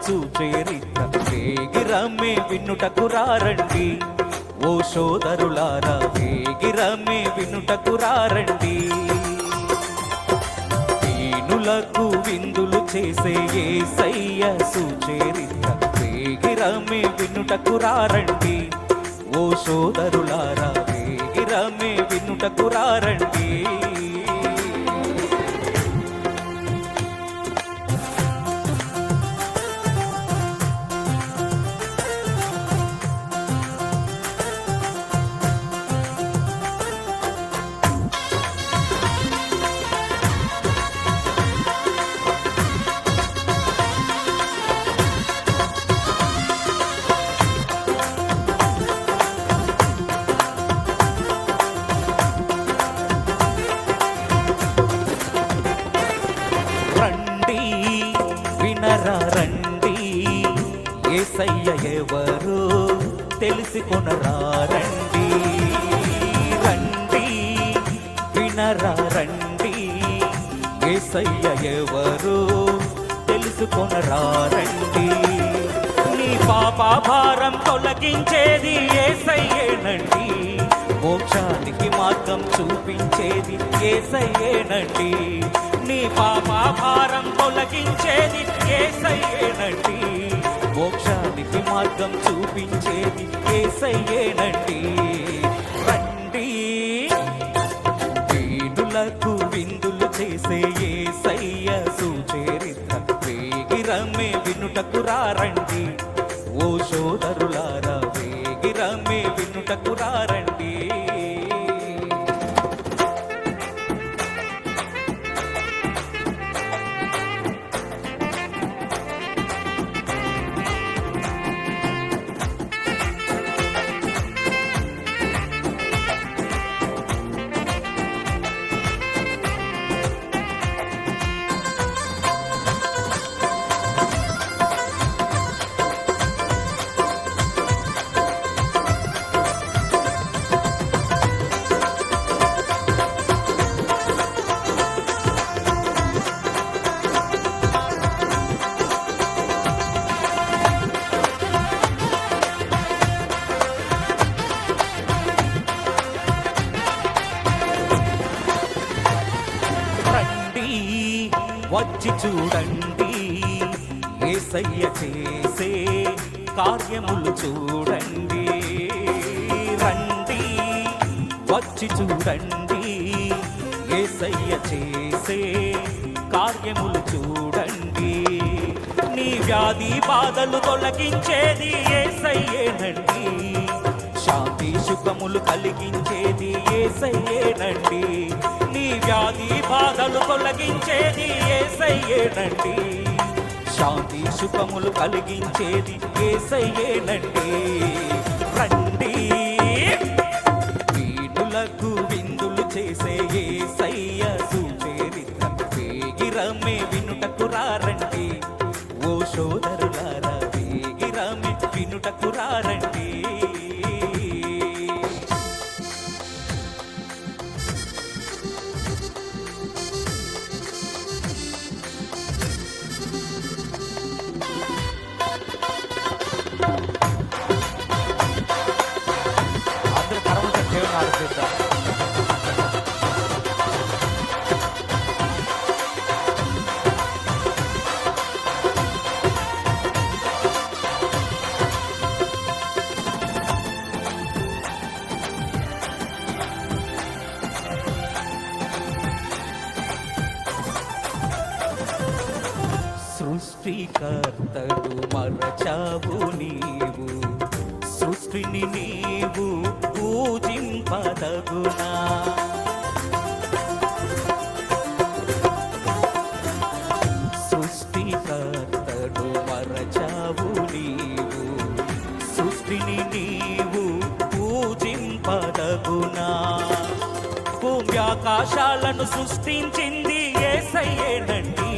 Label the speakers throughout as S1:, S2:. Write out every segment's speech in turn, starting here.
S1: సుచరిత్ర వేగిరమ్మే వినుటకు రారండి. ఓ సోదరులారా వేగిరమ్మే వినుటకు రారండి. దీనులకు విందులు చేసే యేసయ్య సుచరిత్ర వేగిరమ్మే వినుటకు రారండి. ఓ సోదరులారా వేగిరమ్మే వినుటకు రారండి. రండి వినరా రండి, యేసయ్య ఎవరో తెలుసుకొనరా రండి. రండి వినరా రండి, యేసయ్య ఎవరో తెలుసుకొనరా రండి. నీ పాప భారం తొలగించేది యేసయ్యేనండి. మోక్షానికి మార్గం చూపించేది యేసయ్యేనండి. నీ పాప భారం తొలగించేది యేసయ్యేనండి. మోక్షానికి మార్గం చూపించేది యేసయ్యేనండి. రండి వీణులకు విందులు చేసే యేసయ్య సుచరిత్ర వేగిరమ్మే వినుటకు రారండి. ఓ సోదరులారా వేగిరమ్మే వినుటకు రారండి. వచ్చి చూడండి యేసయ్య చేసే కార్యములు చూడండి. రండి వచ్చి చూడండి యేసయ్య చేసే కార్యములు చూడండి. నీ వ్యాధి బాధలు తొలగించేది యేసయ్యేనండి. శాంతి సుఖములు కలిగించేది యేసయ్యేనండి. నీ వ్యాధి బాధలు తొలగించేది యేసయ్యేనండి. శాంతి సుఖములు కలిగించేది యేసయ్యేనండి. రండి వీణులకు విందులు చేసే యేసయ్య సుచరిత్ర వేగిరమ్మే వినుటకు రారండి. ఓ సోదరులారా వేగిరమ్మే వినుటకు రారండి. సృష్టికర్తడు మరచావు నీవు, సృష్టిని నీవు పూజింపదగునా. సృష్టికర్తడు మరచావు నీవు, సృష్టిని నీవు పూజింపదగునా. భూమి ఆకాశాలను సృష్టించింది యేసయ్యేనండి.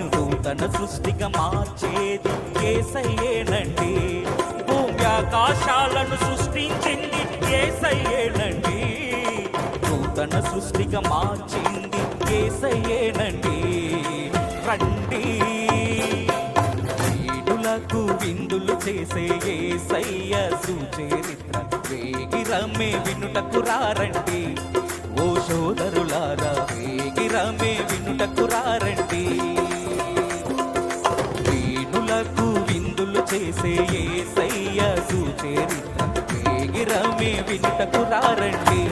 S1: నూతన సృష్టిగా మార్చేది యేసయ్యేనండి. భూమి ఆకాశాలను సృష్టించింది యేసయ్యేనండి. నూతన సృష్టిగా మార్చింది యేసయ్యేనండి. రండి వీణులకు విందులు చేసే యేసయ్య సుచరిత్ర వేగిరమే వినుటకు రారండి. ఓ సోదరులారా వేగిరమే వినుటకు రారండి. వీణులకు విందులు చేసే యేసయ్య సుచరిత్ర వేగిరమే వినుటకు రారండి.